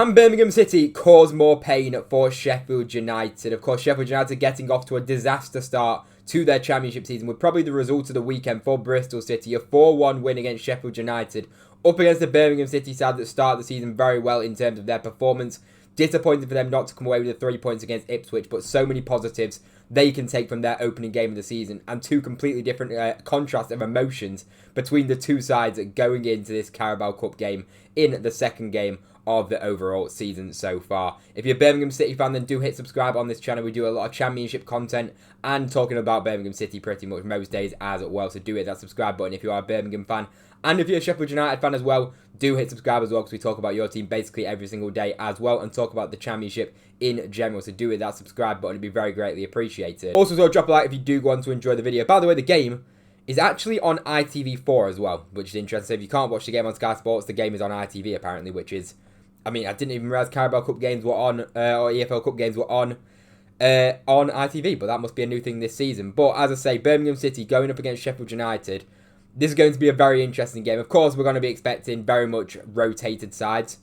And Birmingham City caused more pain for Sheffield United. Of course, Sheffield United getting off to a disaster start to their championship season with probably the result of the weekend for Bristol City. A 4-1 win against Sheffield United up against the Birmingham City side that started the season very well in terms of their performance. Disappointed for them not to come away with the 3 points against Ipswich, but so many positives they can take from their opening game of the season, and two completely different contrasts of emotions between the two sides going into this Carabao Cup game in the second game of the overall season so far. If you're a Birmingham City fan, then do hit subscribe on this channel. We do a lot of championship content and talking about Birmingham City pretty much most days as well, so do hit that subscribe button if you are a Birmingham fan. And if you're a Sheffield United fan as well, do hit subscribe as well, because we talk about your team basically every single day as well, and talk about the championship in general. So do hit that subscribe button, it'd be very greatly appreciated. Also, so drop a like if you do want to enjoy the video. By the way, the game is actually on ITV4 as well, which is interesting. So if you can't watch the game on Sky Sports, the game is on ITV apparently, which is, I mean, I didn't even realise Carabao Cup games were on, or EFL Cup games were on ITV, but that must be a new thing this season. But as I say, Birmingham City going up against Sheffield United. This is going to be a very interesting game. Of course, we're going to be expecting very much rotated sides.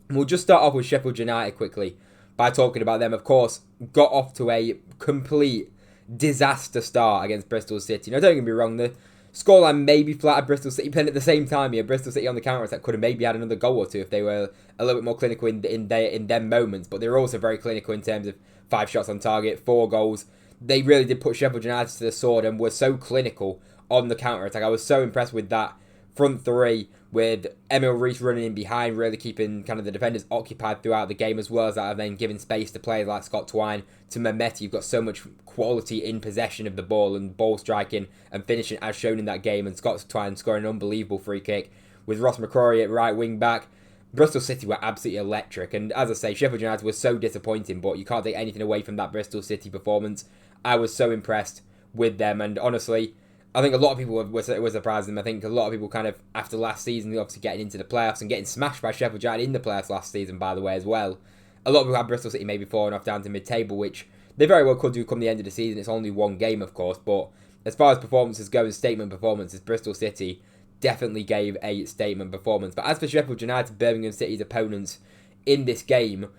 And we'll just start off with Sheffield United quickly by talking about them. Of course, got off to a complete disaster start against Bristol City. Now, don't get me wrong, the scoreline maybe flattered Bristol City, but at the same time here, Bristol City on the counter-attack could have maybe had another goal or two if they were a little bit more clinical in their moments. But they were also very clinical in terms of 5 shots on target, 4 goals. They really did put Sheffield United to the sword and were so clinical on the counter-attack. I was so impressed with that front three, with Emil Rees running in behind, really keeping kind of the defenders occupied throughout the game, as well as that have then given space to players like Scott Twine, to Mehmeti. You've got so much quality in possession of the ball and ball striking and finishing as shown in that game, and Scott Twine scoring an unbelievable free kick with Ross McCrory at right wing back. Bristol City were absolutely electric, and as I say, Sheffield United was so disappointing, but you can't take anything away from that Bristol City performance. I was so impressed with them, and honestly, I think a lot of people were surprised them. I think a lot of people kind of, after last season, obviously getting into the playoffs and getting smashed by Sheffield United in the playoffs last season, by the way, as well. A lot of people had Bristol City maybe falling off down to mid-table, which they very well could do come the end of the season. It's only one game, of course, but as far as performances go and statement performances, Bristol City definitely gave a statement performance. But as for Sheffield United, Birmingham City's opponents in this game,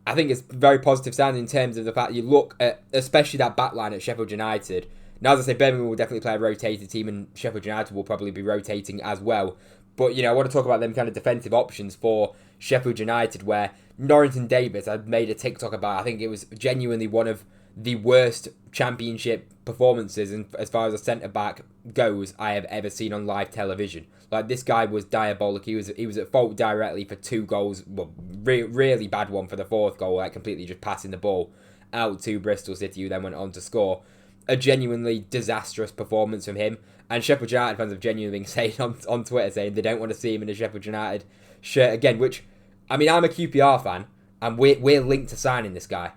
I think it's very positive sounding in terms of the fact that you look at, especially that backline at Sheffield United. Now, as I say, Birmingham will definitely play a rotated team, and Sheffield United will probably be rotating as well. But, you know, I want to talk about them kind of defensive options for Sheffield United, where Norrington Davis, I made a TikTok about, I think it was genuinely one of the worst championship performances, and as far as a centre-back goes, I have ever seen on live television. Like, this guy was diabolic. He was at fault directly for 2 goals. Well, really bad one for the 4th goal, like completely just passing the ball out to Bristol City, who then went on to score. A genuinely disastrous performance from him, and Sheffield United fans have genuinely been saying on Twitter, saying they don't want to see him in a Sheffield United shirt again, which, I mean, I'm a QPR fan, and we're linked to signing this guy.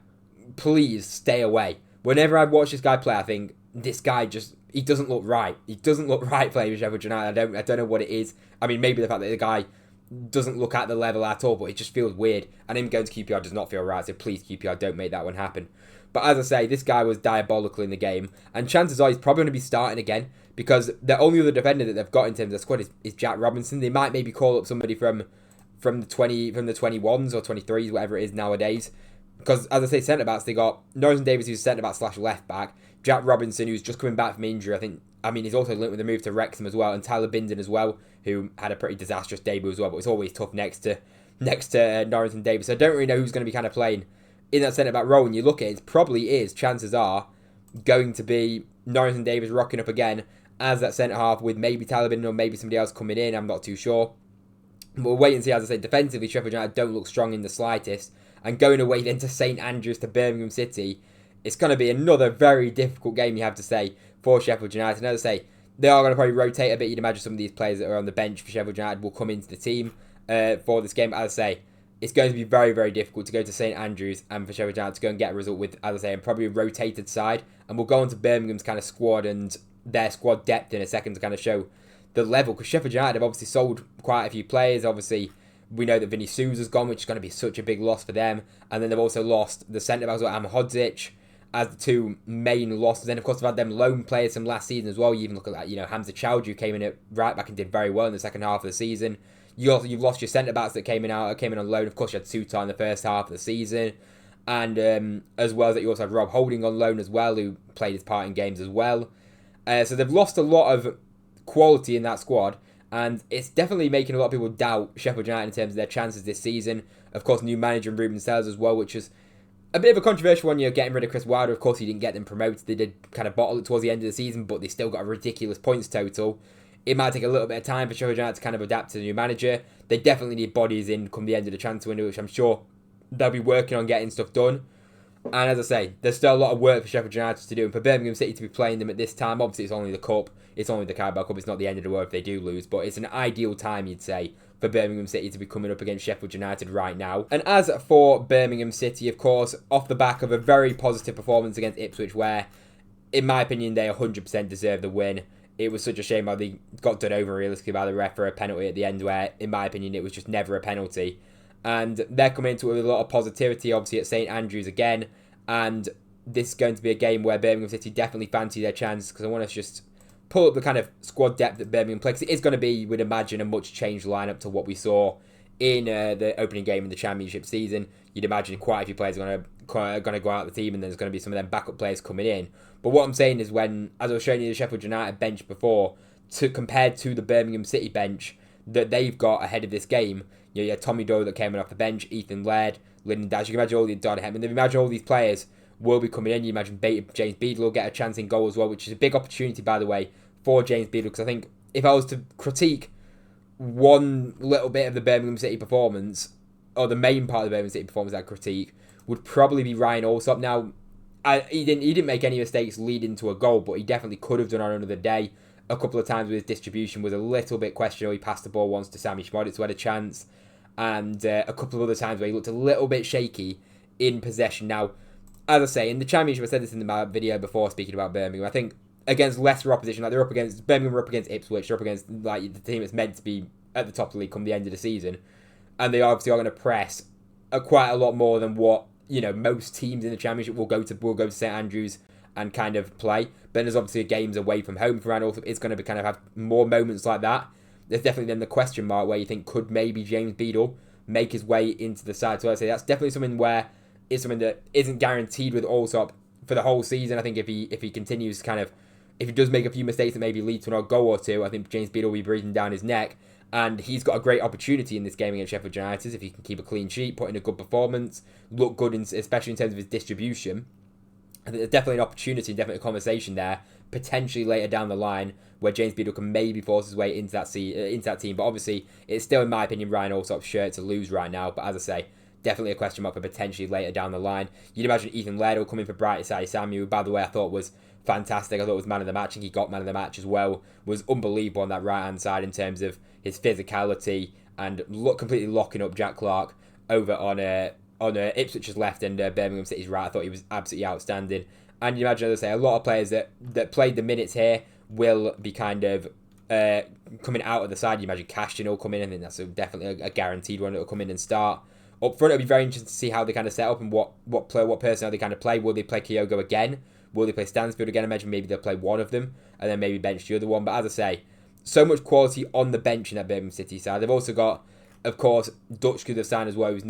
Please stay away. Whenever I watch this guy play, I think, this guy just, he doesn't look right. He doesn't look right playing with Sheffield United. I don't know what it is. I mean, maybe the fact that the guy doesn't look at the level at all, but it just feels weird, and him going to QPR does not feel right, so please, QPR, don't make that one happen. But as I say, this guy was diabolical in the game, and chances are he's probably going to be starting again, because the only other defender that they've got in terms of the squad is Jack Robinson. They might maybe call up somebody from the 21s or 23s, whatever it is nowadays. Because as I say, centre backs, they got Norrington Davis, who's centre back / left back, Jack Robinson, who's just coming back from injury. I mean, he's also linked with the move to Wrexham as well, and Tyler Binden as well, who had a pretty disastrous debut as well. But it's always tough next to Norrington Davis. So I don't really know who's going to be kind of playing in that centre-back role. When you look at it, it probably is, chances are, going to be Norrington Davis rocking up again as that centre-half, with maybe Tyler Binden or maybe somebody else coming in. I'm not too sure. We'll wait and see. As I say, defensively, Sheffield United don't look strong in the slightest. And going away then to St Andrews, to Birmingham City, it's going to be another very difficult game, you have to say, for Sheffield United. And as I say, they are going to probably rotate a bit. You'd imagine some of these players that are on the bench for Sheffield United will come into the team for this game. But as I say, it's going to be very, very difficult to go to St Andrews and for Sheffield United to go and get a result with, as I say, probably a rotated side. And we'll go on to Birmingham's kind of squad and their squad depth in a second to kind of show the level. Because Sheffield United have obviously sold quite a few players. Obviously, we know that Vinny Souza's gone, which is going to be such a big loss for them. And then they've also lost the centre-backs, Hodzic, as the two main losses. Then, of course, they've had them loan players from last season as well. You even look at that, Hamza Chowdhury came in at right back and did very well in the second half of the season. You've lost your centre-backs that came in on loan. Of course, you had Sutar in the first half of the season. And as well as that, you also had Rob Holding on loan as well, who played his part in games as well. So they've lost a lot of quality in that squad. And it's definitely making a lot of people doubt Sheffield United in terms of their chances this season. Of course, new manager and Ruben Sellers as well, which is a bit of a controversial one. You're getting rid of Chris Wilder. Of course, he didn't get them promoted. They did kind of bottle it towards the end of the season, but they still got a ridiculous points total. It might take a little bit of time for Sheffield United to kind of adapt to the new manager. They definitely need bodies in come the end of the transfer window, which I'm sure they'll be working on getting stuff done. And as I say, there's still a lot of work for Sheffield United to do. And for Birmingham City to be playing them at this time, obviously it's only the Cup. It's only the Carabao Cup. It's not the end of the world if they do lose. But it's an ideal time, you'd say, for Birmingham City to be coming up against Sheffield United right now. And as for Birmingham City, of course, off the back of a very positive performance against Ipswich, where, in my opinion, they 100% deserve the win. It was such a shame how they got done over realistically by the ref for a penalty at the end where, in my opinion, it was just never a penalty. And they're coming into it with a lot of positivity, obviously, at St Andrews again. And this is going to be a game where Birmingham City definitely fancy their chances, because I want to just pull up the kind of squad depth that Birmingham play, because it is going to be, we'd imagine, a much changed lineup to what we saw in the opening game in the Championship season. You'd imagine quite a few players are going to go out of the team, and there's going to be some of them backup players coming in. But what I'm saying is, when, as I was showing you the Sheffield United bench before, compared to the Birmingham City bench that they've got ahead of this game, you had Tommy Doyle that came in off the bench, Ethan Laird, Lyndon Dash. You can imagine all the Don Hetman. You imagine all these players will be coming in. You imagine James Beadle will get a chance in goal as well, which is a big opportunity, by the way, for James Beadle, because I think if I was to critique one little bit of the Birmingham City performance, or the main part of the Birmingham City performance I'd critique, would probably be Ryan Alsop. Now, he didn't make any mistakes leading to a goal, but he definitely could have done on another day. A couple of times with his distribution was a little bit questionable. He passed the ball once to Sammy Schmoditz, who had a chance, and a couple of other times where he looked a little bit shaky in possession. Now, as I say, in the Championship, I said this in my video before speaking about Birmingham, I think against lesser opposition, like Birmingham were up against Ipswich, they're up against like the team that's meant to be at the top of the league come the end of the season, and they obviously are going to press quite a lot more than what, you know, most teams in the Championship will go to St Andrews and kind of play. But there's obviously games away from home for Randolph. It's going to be kind of have more moments like that. There's definitely then the question mark where you think, could maybe James Beadle make his way into the side? So I'd say that's definitely something where it's something that isn't guaranteed with Allsop for the whole season. I think if he continues kind of, if he does make a few mistakes that maybe lead to an odd goal or two, I think James Beadle will be breathing down his neck. And he's got a great opportunity in this game against Sheffield United if he can keep a clean sheet, put in a good performance, look good, especially in terms of his distribution. I think there's definitely an opportunity, definitely a conversation there, potentially later down the line, where James Beadle can maybe force his way into that team. But obviously, it's still, in my opinion, Ryan Allsop's shirt to lose right now. But as I say, definitely a question mark for potentially later down the line. You'd imagine Ethan Laird will come in for Bright Osayi Samuel, who, by the way, I thought was fantastic. I thought it was man of the match, and he got man of the match as well. Was unbelievable on that right-hand side in terms of his physicality and completely locking up Jack Clark over on Ipswich's left and Birmingham City's right. I thought he was absolutely outstanding. And you imagine, as I say, a lot of players that played the minutes here will be kind of coming out of the side. You imagine Cashton will come in. I think that's definitely a guaranteed one that will come in and start. Up front, it'll be very interesting to see how they kind of set up and what personnel they kind of play. Will they play Kyogo again? Will they play Stansfield again? I imagine maybe they'll play one of them and then maybe bench the other one. But as I say, so much quality on the bench in that Birmingham City side. They've also got, of course, Dutch could have signed as well, who's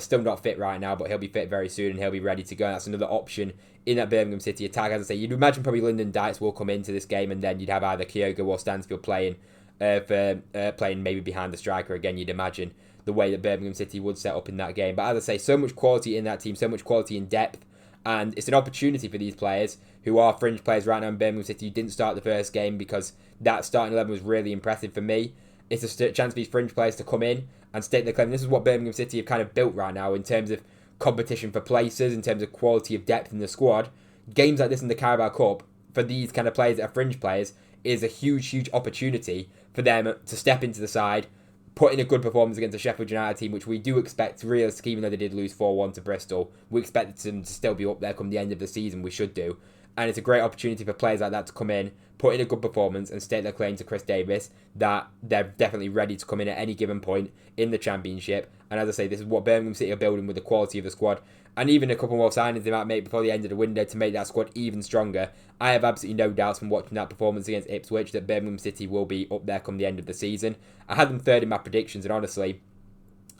still not fit right now, but he'll be fit very soon and he'll be ready to go. And that's another option in that Birmingham City attack. As I say, you'd imagine probably Lyndon Dykes will come into this game, and then you'd have either Kyogo or Stansfield playing maybe behind the striker again. You'd imagine the way that Birmingham City would set up in that game. But as I say, so much quality in that team, so much quality in depth, and it's an opportunity for these players who are fringe players right now in Birmingham City who didn't start the first game, because that starting 11 was really impressive for me. It's a chance for these fringe players to come in and stake their claim. This is what Birmingham City have kind of built right now in terms of competition for places, in terms of quality of depth in the squad. Games like this in the Carabao Cup, for these kind of players that are fringe players, is a huge, huge opportunity for them to step into the side, put in a good performance against the Sheffield United team, which we do expect, realistically, even though they did lose 4-1 to Bristol, we expect them to still be up there come the end of the season. We should do. and it's a great opportunity for players like that to come in, put in a good performance, and state their claim to Chris Davis that they're definitely ready to come in at any given point in the Championship. And as I say, this is what Birmingham City are building with the quality of the squad, and even a couple more signings they might make before the end of the window to make that squad even stronger. I have absolutely no doubts from watching that performance against Ipswich that Birmingham City will be up there come the end of the season. I had them third in my predictions, and honestly,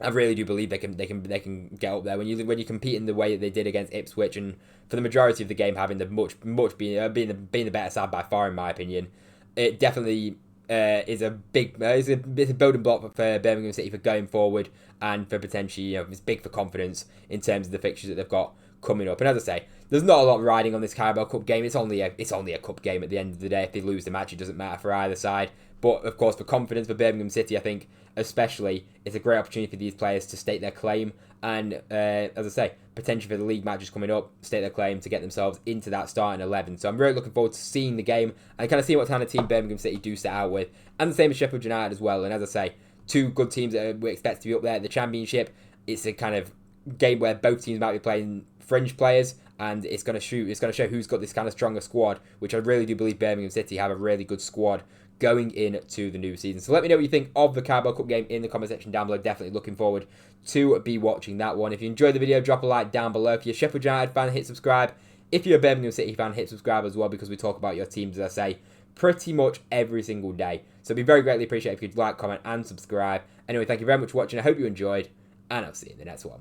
I really do believe they can get up there when you compete in the way that they did against Ipswich, and for the majority of the game having the being the better side by far in my opinion. It definitely is a building block for Birmingham City for going forward, and for potentially, it's big for confidence in terms of the fixtures that they've got coming up. And as I say, there's not a lot riding on this Carabao Cup game. It's only a cup game at the end of the day. If they lose the match, it doesn't matter for either side. But of course, for confidence for Birmingham City, I think especially it's a great opportunity for these players to state their claim, and as I say, potentially for the league matches coming up, state their claim to get themselves into that starting 11. So I'm really looking forward to seeing the game and kind of seeing what kind of team Birmingham City do set out with, and the same as Sheffield United as well. And as I say, two good teams that we expect to be up there at the Championship. It's a kind of game where both teams might be playing fringe players, and it's going to show who's got this kind of stronger squad, which I really do believe Birmingham City have a really good squad going into the new season. So let me know what you think of the Carabao Cup game in the comment section down below. Definitely looking forward to be watching that one. If you enjoyed the video, drop a like down below. If you're a Sheffield United fan, hit subscribe. If you're a Birmingham City fan, hit subscribe as well, because we talk about your teams, as I say, pretty much every single day. So it'd be very greatly appreciated if you'd like, comment, and subscribe. Anyway, thank you very much for watching. I hope you enjoyed, and I'll see you in the next one.